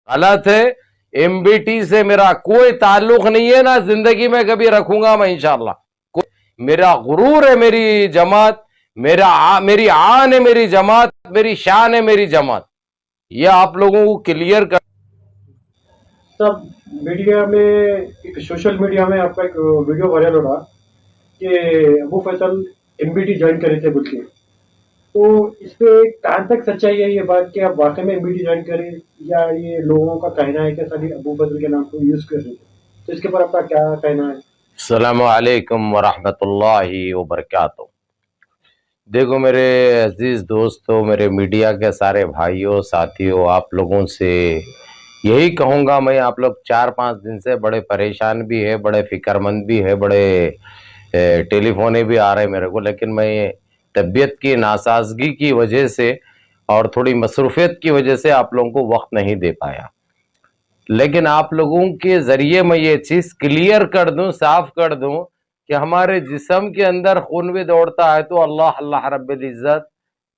गलत है। एमबीटी से मेरा कोई ताल्लुक नहीं है, ना जिंदगी में कभी रखूंगा मैं इंशाअल्लाह। मेरा गुरूर है मेरी जमात, मेरी आन है मेरी जमात, मेरी शान है मेरी जमात। ये आप लोगों को क्लियर कर। सब मीडिया में, एक सोशल मीडिया में आपका एक वीडियो वायरल हो रहा कि अबू फैसल एमबीटी ज्वाइन करे थे बोल के, तो इस पे कहाँ तक सच्चाई है ये बात कि आप वाकई में एमबीटी ज्वाइन करें, या ये लोगों का कहना है कि खाली अबू फैसल के नाम को यूज कर रहे थे? तो इसके ऊपर आपका क्या कहना है? अस्सलामु अलैकुम वरहमतुल्लाहि वबरकातुहू। देखो मेरे अजीज दोस्तों, मेरे मीडिया के सारे भाइयों साथियों, आप लोगों से यही कहूँगा मैं। आप लोग 4-5 दिन से बड़े परेशान भी है, बड़े फिक्रमंद भी है, बड़े टेलीफोने भी आ रहे मेरे को, लेकिन मैं तबीयत की नासाजगी की वजह से और थोड़ी मसरूफियत की वजह से आप लोगों को वक्त नहीं दे पाया। लेकिन आप लोगों के ज़रिए मैं ये चीज़ क्लियर कर दूं, साफ कर दूं कि हमारे जिस्म के अंदर खून भी दौड़ता है तो अल्लाह अल्लाह रब्बुल इज़्ज़त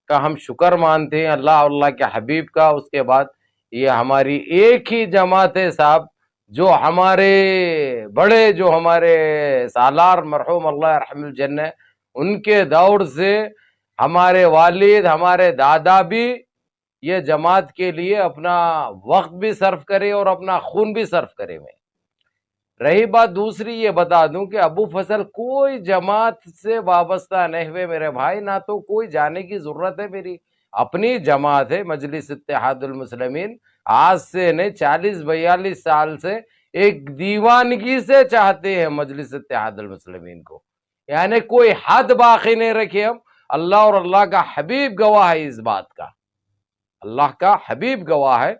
का हम शुक्र मानते हैं, अल्लाह अल्लाह के हबीब का। उसके बाद ये हमारी एक ही जमात है साहब, जो हमारे बड़े, जो हमारे सालार मरहूम अल्लाह रहमुल जन्नह, उनके दौर से हमारे वालिद, हमारे दादा भी ये जमात के लिए अपना वक्त भी सर्फ करे और अपना खून भी सर्फ करे में। रही बात दूसरी, ये बता दूं कि अबू फजल कोई जमात से वाबस्ता नहीं हुए मेरे भाई, ना तो कोई जाने की जरूरत है। मेरी अपनी जमात है मजलिस इत्तेहादुल मुस्लिमीन, आज से नहीं 40-42 साल से एक दीवानगी से चाहते हैं मजलिस इत्तेहादुल मुस्लिमीन को, यानी कोई हद बाकी नहीं रखे हम। अल्लाह और अल्लाह का हबीब गवाह है इस बात का, अल्लाह का हबीब गवाह है।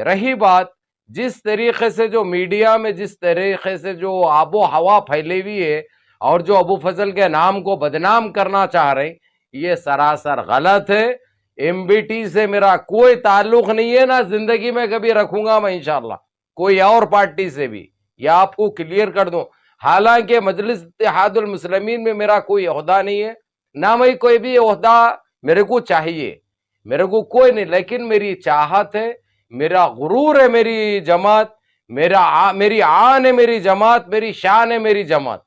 रही बात जिस तरीके से जो मीडिया में, जिस तरीके से जो आबो हवा फैली हुई है और जो अबू फजल के नाम को बदनाम करना चाह रहे, ये सरासर गलत है। एमबीटी से मेरा कोई ताल्लुक नहीं है, ना जिंदगी में कभी रखूंगा मैं इंशाअल्लाह कोई और पार्टी से भी, यह आपको क्लियर कर दूं। हालांकि मजलिस इत्तेहादुल मुस्लिमीन में मेरा कोई ओहदा नहीं है, ना मैं कोई भी ओहदा मेरे को चाहिए, मेरे को कोई नहीं, लेकिन मेरी चाहत है, मेरा गुरूर है मेरी जमात, मेरी आन है मेरी जमात, मेरी शान है मेरी जमात।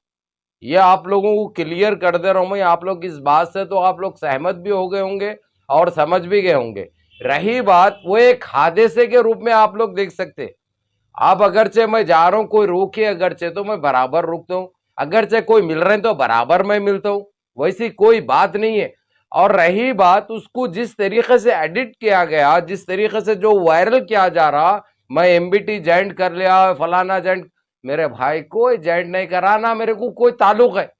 ये आप लोगों को क्लियर कर दे रहा हूं मैं। आप लोग इस बात से तो आप लोग सहमत भी हो गए होंगे और समझ भी गए होंगे। रही बात, वो एक हादसे के रूप में आप लोग देख सकते। आप अगरचे मैं जा रहा हूं, कोई रोके अगरचे तो मैं बराबर रुकता हूं, अगरचे कोई मिल रहे हैं तो बराबर मैं मिलता हूं, वैसी कोई बात नहीं है। और रही बात, उसको जिस तरीके से एडिट किया गया, जिस तरीके से जो वायरल किया जा रहा, मैं एमबीटी ज्वाइन कर लिया, फलाना ज्वाइन, मेरे भाई कोई ज्वाइन नहीं करा, ना मेरे को कोई ताल्लुक है,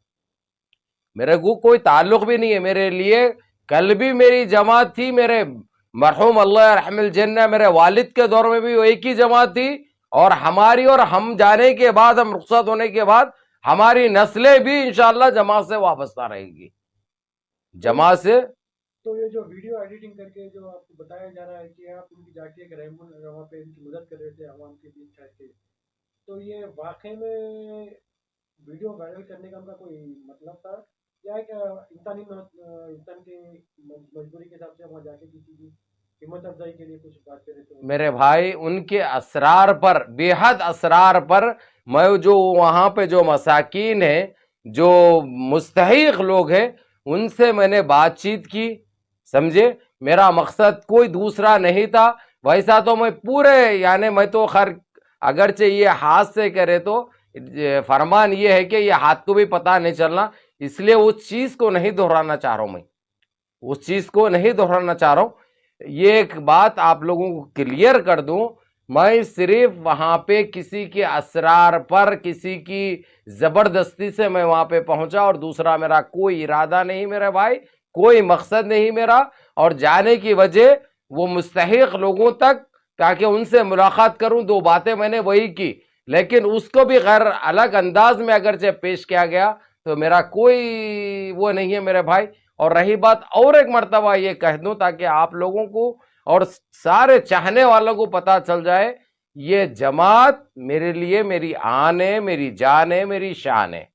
मेरे को कोई ताल्लुक भी नहीं है। मेरे लिए कल भी मेरी जमात थी, मेरे मरहूम अल्लाह रहमुल जन्नह, मेरे वालिद के दौर में भी वो एक ही जमात थी, और हमारी और हम जाने के बाद, हम रुखसत होने के बाद हमारी नस्लें भी इंशाअल्लाह जमात से वाबस्ता रहेगी, जमात से। तो ये जो वीडियो एडिटिंग करके जो आपको बताया जा रहा है कि आप उनकी जाके एक रहमन वहाँ पे उनकी मदद कर रहे थे आवाम के बीच ठहर के, तो ये वाकई में वीडियो वायरल करने का उनका कोई मतलब था, या एक इंसान की मजबूरी के हिसाब से वहाँ जाके किसी की हिम्मत अफजाई के लिए कुछ बात कर रहे थे? मेरे भाई उनके असरार पर, बेहद असरार पर, मैं जो वहां पे जो मसाकीन है, जो मुस्तहिक लोग हैं, उनसे मैंने बातचीत की, समझे। मेरा मकसद कोई दूसरा नहीं था। वैसा तो मैं पूरे, यानी मैं तो खैर अगरचे ये हाथ से करे तो फरमान ये है कि ये हाथ को भी पता नहीं चलना, इसलिए उस चीज को नहीं दोहराना चाह रहा हूं मैं, उस चीज को नहीं दोहराना चाह रहा हूं। ये एक बात आप लोगों को क्लियर कर दूं, मैं सिर्फ वहां पे किसी के असरार पर, किसी की जबरदस्ती से मैं वहां पे पहुंचा, और दूसरा मेरा कोई इरादा नहीं मेरे भाई, कोई मकसद नहीं मेरा। और जाने की वजह वो मुस्तहिक लोगों तक, ताकि उनसे मुलाकात करूं, 2 बातें मैंने वही की, लेकिन उसको भी गैर अलग अंदाज में अगरचे पेश किया गया, तो मेरा कोई वो नहीं है मेरे भाई। और रही बात, और एक मर्तबा ये कह दूं ताकि आप लोगों को और सारे चाहने वालों को पता चल जाए, ये जमात मेरे लिए मेरी आन है, मेरी जान है, मेरी शान है।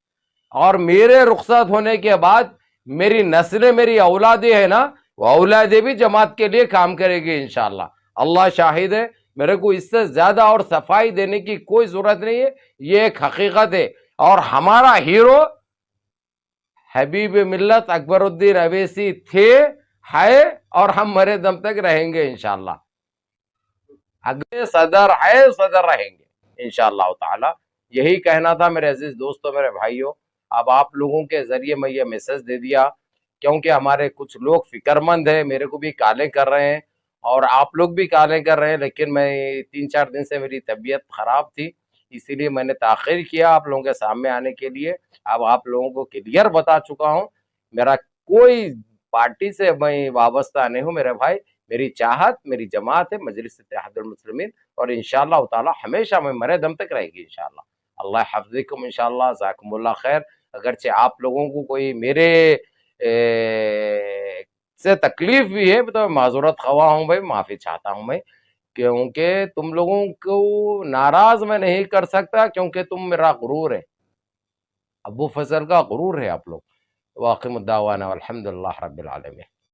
और मेरे रुखसत होने के बाद मेरी नस्लें, मेरी औलादे है ना, वो औलादे भी जमात के लिए काम करेगी इंशाअल्लाह। अल्लाह शाहिद है, میرے کو اس سے زیادہ اور صفائی دینے کی کوئی ضرورت نہیں ہے. یہ ایک حقیقت ہے. اور ہمارا ہیرو حبیب ملت اکبر الدین اویسی تھے، ہے، اور ہم مرے دم تک رہیں گے انشاءاللہ. اگلے صدر ہے، صدر رہیں گے انشاءاللہ تعالی. یہی کہنا تھا میرے عزیز دوستوں، میرے بھائیوں. اب آپ لوگوں کے ذریعے میں یہ میسج دے دیا، کیونکہ ہمارے کچھ لوگ فکر مند ہیں، میرے کو بھی کالیں کر رہے ہیں اور آپ لوگ بھی کالیں کر رہے ہیں، لیکن میں 3-4 دن سے میری طبیعت خراب تھی، اسی لیے میں نے تاخیر کیا آپ لوگوں کے سامنے آنے کے لیے. اب آپ لوگوں کو کلیئر بتا چکا ہوں. میرا کوئی پارٹی سے میں وابستہ نہیں ہوں میرے بھائی. میری چاہت، میری جماعت ہے مجلس اتحاد المسلمین، اور انشاءاللہ تعالی ہمیشہ میں مرے دم تک رہے گی انشاءاللہ. اللہ حفظکم انشاءاللہ. جزاکم اللہ خیر. اگرچہ آپ لوگوں کو کوئی میرے سے تکلیف بھی ہے تو معذرت خواہ ہوں بھائی، معافی چاہتا ہوں میں، کیونکہ تم لوگوں کو ناراض میں نہیں کر سکتا، کیونکہ تم میرا غرور ہے، ابو فضل کا غرور ہے آپ لوگ. واقعی الدعوانا والحمدللہ رب العالمین.